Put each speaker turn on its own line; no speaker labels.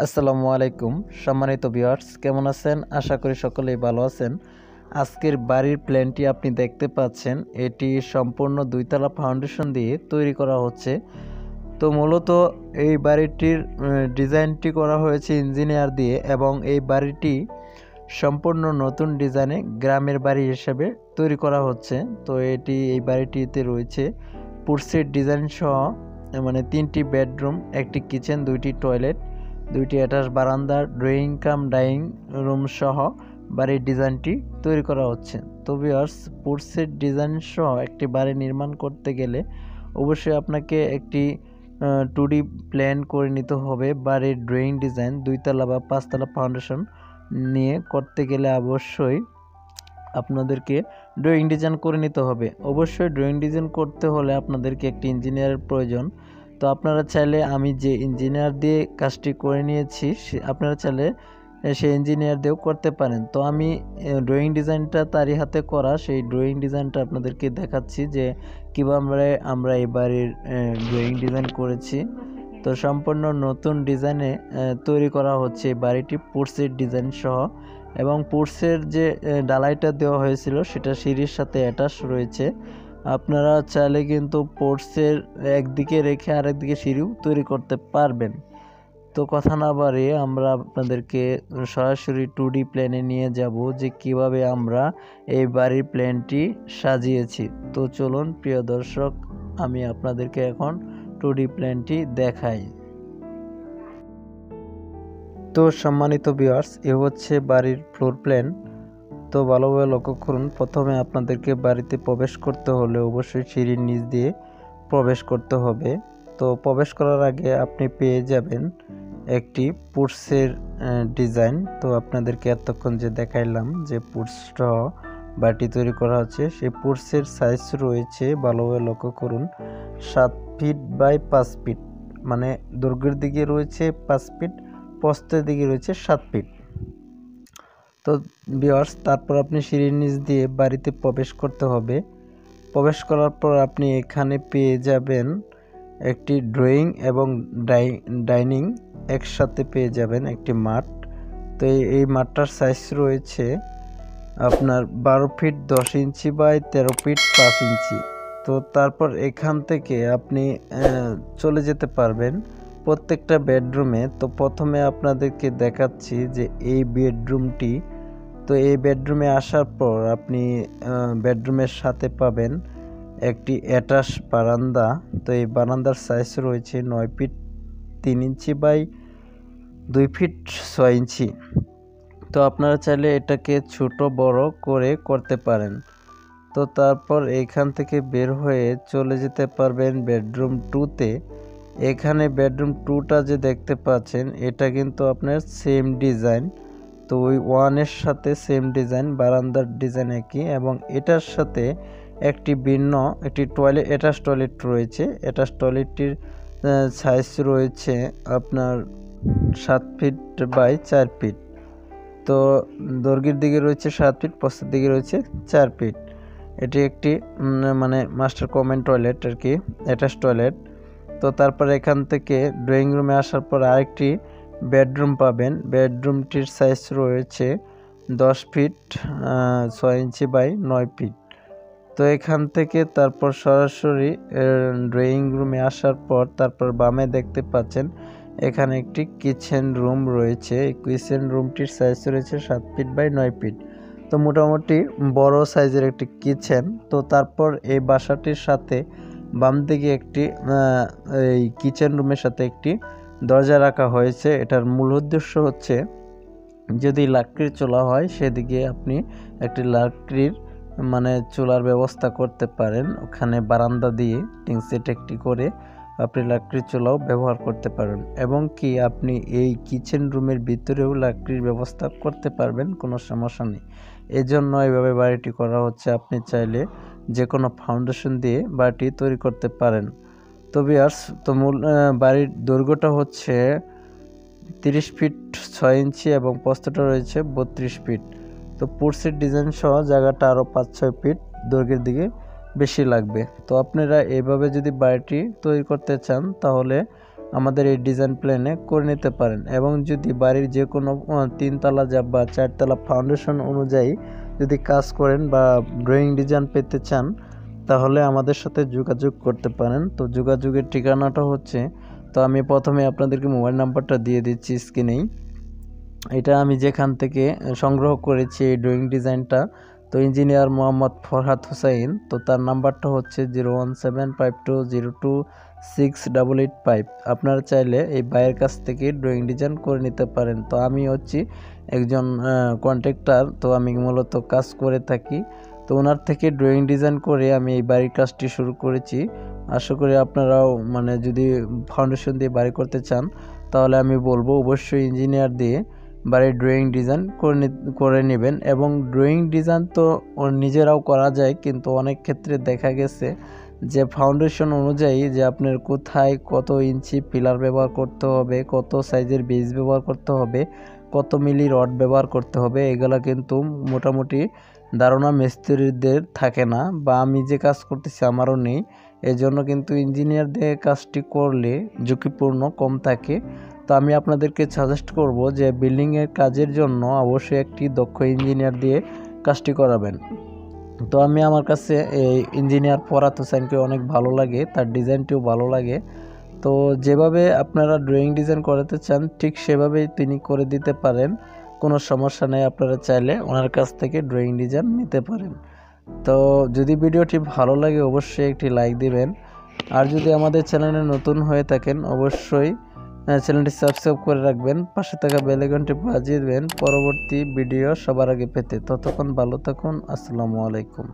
আসসালামু আলাইকুম সম্মানিত ভিউয়ার্স, কেমন আছেন? আশা করি সকলেই ভালো আছেন। আজকের বাড়ির প্ল্যানটি আপনি দেখতে পাচ্ছেন, এটি সম্পূর্ণ দুইতলা ফাউন্ডেশন দিয়ে তৈরি করা হচ্ছে। তো মূলত এই বাড়িটির ডিজাইনটি করা হয়েছে ইঞ্জিনিয়ার দিয়ে, এবং এই বাড়িটি সম্পূর্ণ নতুন ডিজাইনে গ্রামের বাড়ি হিসেবে তৈরি করা হচ্ছে। তো এই বাড়িটিতে রয়েছে পোর্সের ডিজাইন সহ মানে 3টি বেডরুম, একটি কিচেন, 2টি টয়লেট, 2টি অ্যাটাচ বারান্দা, ড্রয়িং কাম ডাইনিং রুম সহ বাড়ির ডিজাইনটি তৈরি করা হচ্ছে। তো ভিউয়ার্স, পোর্সের ডিজাইন সহ একটি বাড়ি নির্মাণ করতে গেলে অবশ্যই আপনাকে একটি 2D প্ল্যান করে নিতে হবে। বাড়ির ড্রয়িং ডিজাইন 2তলা বা 5তলা ফাউন্ডেশন নিয়ে করতে গেলে অবশ্যই আপনাদেরকে ড্রয়িং ডিজাইন করে নিতে হবে। অবশ্যই ড্রয়িং ডিজাইন করতে হলে আপনাদেরকে একটি ইঞ্জিনিয়ারের প্রয়োজন। তো আপনারা চাইলে, আমি যে ইঞ্জিনিয়ার দিয়ে কাজটি করে নিয়েছি, আপনারা চাইলে সেই ইঞ্জিনিয়ার দিয়েও করতে পারেন। তো আমি ড্রয়িং ডিজাইনটা তারই হাতে করা, সেই ড্রয়িং ডিজাইনটা আপনাদেরকে দেখাচ্ছি যে কীভাবে আমরা এই বাড়ির ড্রয়িং ডিজাইন করেছি। তো সম্পূর্ণ নতুন ডিজাইনে তৈরি করা হচ্ছে এই বাড়িটি, পোর্সের ডিজাইন সহ। এবং পোর্সের যে ডালাইটা দেওয়া হয়েছিল সেটা সিঁড়ির সাথে অ্যাটাচ রয়েছে। আপনারা চাইলে কিন্তু পোর্সের একদিকে রেখে আরেকদিকে সিঁড়িও তৈরি করতে পারবেন। তো কথা না বাড়িয়ে আমরা আপনাদেরকে সরাসরি 2D প্ল্যানে নিয়ে যাব যে কিভাবে আমরা এই বাড়ির প্ল্যানটি সাজিয়েছি। তো চলুন প্রিয় দর্শক, আমি আপনাদেরকে এখন 2D প্ল্যানটি দেখাই। তো সম্মানিত ভিউয়ার্স, এ হচ্ছে বাড়ির ফ্লোর প্ল্যান। তো ভালোভাবে লক্ষ্য করুন, প্রথমে আপনাদেরকে বাড়িতে প্রবেশ করতে হলে অবশ্যই সিঁড়ির নিচ দিয়ে প্রবেশ করতে হবে। তো প্রবেশ করার আগে আপনি পেয়ে যাবেন একটি পোর্সের ডিজাইন। তো আপনাদেরকে এতক্ষণ যে দেখাইলাম যে পোর্সটা বাড়িটি তৈরি করা হচ্ছে, সেই পোর্সের সাইজ রয়েছে, ভালোভাবে লক্ষ্য করুন, 7 ফিট বাই 5 ফিট, মানে দৈর্ঘ্যের দিকে রয়েছে 5 ফিট, প্রস্থের দিকে রয়েছে 7 ফিট। তো ভিউয়ার্স, তারপর আপনি সিঁড়ির নিচ দিয়ে বাড়িতে প্রবেশ করতে হবে। প্রবেশ করার পর আপনি এখানে পেয়ে যাবেন একটি ড্রয়িং এবং ডাইনিং একসাথে পেয়ে যাবেন, একটি মাঠ। তো এই মাঠটার সাইজ রয়েছে আপনার 12 ফিট 10 ইঞ্চি বাই 13 ফিট 5 ইঞ্চি। তো তারপর এখান থেকে আপনি চলে যেতে পারবেন প্রত্যেকটা বেডরুমে। তো প্রথমে আপনাদেরকে দেখাচ্ছি যে এই বেডরুমটি। তো এই বেডরুমে আসার পর আপনি বেডরুমের সাথে পাবেন একটি অ্যাটাচ বারান্দা। তো এই বারান্দার সাইজ রয়েছে 9 ফিট 3 ইঞ্চি বাই 2 ফিট 6 ইঞ্চি। তো আপনারা চাইলে এটাকে ছোট বড় করে করতে পারেন। তো তারপর এইখান থেকে বের হয়ে চলে যেতে পারবেন বেডরুম 2তে। এখানে বেডরুম 2টা যে দেখতে পাচ্ছেন, এটা কিন্তু আপনার সেম ডিজাইন। তো ওই 1-এর সাথে সেম ডিজাইন, বারান্দার ডিজাইন একই, এবং এটার সাথে একটি ভিন্ন একটি টয়লেট, অ্যাটাচ টয়লেট রয়েছে। অ্যাটাচ টয়লেটটির সাইজ রয়েছে আপনার 7 ফিট বাই 4 ফিট। তো দৈর্ঘ্যের দিকে রয়েছে 7 ফিট, প্রস্থের দিকে রয়েছে 4 ফিট। এটি একটি মানে মাস্টার কমন টয়লেট আর কি, অ্যাটাচ টয়লেট। তো তারপর এখান থেকে ড্রয়িং রুমে আসার পর আরেকটি বেডরুম পাবেন। বেডরুমটির সাইজ রয়েছে 10 ফিট 6 ইঞ্চি বাই 9 ফিট। তো এখান থেকে তারপর সরাসরি ড্রয়িং রুমে আসার পর তারপর বামে দেখতে পাচ্ছেন এখানে একটি কিচেন রুম রয়েছে। এই কিচেন রুমটির সাইজ রয়েছে 7 ফিট বাই 9 ফিট। তো মোটামুটি বড় সাইজের একটি কিচেন। তো তারপর এই বাসাটির সাথে বাম দিকে একটি এই কিচেন রুমের সাথে একটি দরজা রাখা হয়েছে। এটার মূল উদ্দেশ্য হচ্ছে, যদি লাকড়ির চুলা হয় সেদিকে আপনি একটি লাকড়ির মানে চুলার ব্যবস্থা করতে পারেন। ওখানে বারান্দা দিয়ে টিন সেট একটি করে আপনি লাকড়ির চুলাও ব্যবহার করতে পারেন, এবং কি আপনি এই কিচেন রুমের ভিতরেও লাকড়ির ব্যবস্থা করতে পারবেন, কোনো সমস্যা নেই। এজন্য এইভাবে বাড়িটি করা হচ্ছে। আপনি চাইলে যে কোনো ফাউন্ডেশন দিয়ে বাড়িটি তৈরি করতে পারেন। তো ভিউয়ার্স, তো মূল বাড়ির দৈর্ঘ্যটা হচ্ছে 30 ফিট 6 ইঞ্চি এবং প্রস্থটা রয়েছে 32 ফিট। তো পোর্সের ডিজাইন সহ জায়গাটা আরও 5-6 ফিট দৈর্ঘ্যের দিকে বেশি লাগবে। তো আপনারা এইভাবে যদি বাড়িটি তৈরি করতে চান তাহলে আমাদের এই ডিজাইন প্ল্যানে করে নিতে পারেন। এবং যদি বাড়ির যে কোনো 3 তলা বা 4 তলা ফাউন্ডেশন অনুযায়ী যদি কাজ করেন বা ড্রয়িং ডিজাইন পেতে চান, তাহলে আমাদের সাথে যোগাযোগ করতে পারেন। তো যোগাযোগের ঠিকানাটা হচ্ছে, তো আমি প্রথমে আপনাদেরকে মোবাইল নাম্বারটা দিয়ে দিচ্ছি স্ক্রিনেই। এটা আমি যেখান থেকে সংগ্রহ করেছি এই ড্রয়িং ডিজাইনটা, তো ইঞ্জিনিয়ার মোহাম্মদ ফরহাদ হুসাইন। তো তার নাম্বারটা হচ্ছে 01752026885। আপনারা চাইলে এই ভাইয়ের কাছ থেকে ড্রয়িং ডিজাইন করে নিতে পারেন। তো আমি হচ্ছি একজন কন্ট্রাক্টর, তো আমি মূলত কাজ করে থাকি। তো ওনার থেকে ড্রয়িং ডিজাইন করে আমি এই বাড়ির কাজটি শুরু করেছি। আশা করি আপনারাও যদি ফাউন্ডেশন দিয়ে বাড়ি করতে চান, তাহলে আমি বলবো অবশ্যই ইঞ্জিনিয়ার দিয়ে বাড়ির ড্রয়িং ডিজাইন করে নেবেন। এবং ড্রয়িং ডিজাইন তো নিজেরাও করা যায়, কিন্তু অনেক ক্ষেত্রে দেখা গেছে যে ফাউন্ডেশন অনুযায়ী যে আপনার কোথায় কত ইঞ্চি পিলার ব্যবহার করতে হবে, কত সাইজের বেস ব্যবহার করতে হবে, কত মিলি রড ব্যবহার করতে হবে, এগুলো কিন্তু মোটামুটি ধারণা মিস্ত্রিদের থাকে না, বা আমি যে কাজ করতেছি আমারও নেই। এজন্য কিন্তু ইঞ্জিনিয়ার দিয়ে কাজটি করলে ঝুঁকিপূর্ণ কম থাকে। তো আমি আপনাদেরকে সাজেস্ট করব যে বিল্ডিংয়ের কাজের জন্য অবশ্যই একটি দক্ষ ইঞ্জিনিয়ার দিয়ে কাজটি করাবেন। তো আমি আমার কাছে এই ইঞ্জিনিয়ার ফরহাদ হোসেনকে অনেক ভালো লাগে, তার ডিজাইনটিও ভালো লাগে। তো যেভাবে আপনারা ড্রয়িং ডিজাইন করাতে চান ঠিক সেভাবেই তিনি করে দিতে পারেন, কোনো সমস্যা নেই। আপনারা চাইলে ওনার কাছ থেকে ড্রয়িং ডিজাইন নিতে পারেন। তো যদি ভিডিওটি ভালো লাগে অবশ্যই একটি লাইক দিবেন। আর যদি আমাদের চ্যানেলে নতুন হয়ে থাকেন অবশ্যই চ্যানেলটি সাবস্ক্রাইব করে রাখবেন, পাশে থাকা বেল আইকনটি বাজিয়ে দেবেন পরবর্তী ভিডিও সবার আগে পেতে। ততক্ষণ ভালো থাকুন। আসসালামু আলাইকুম।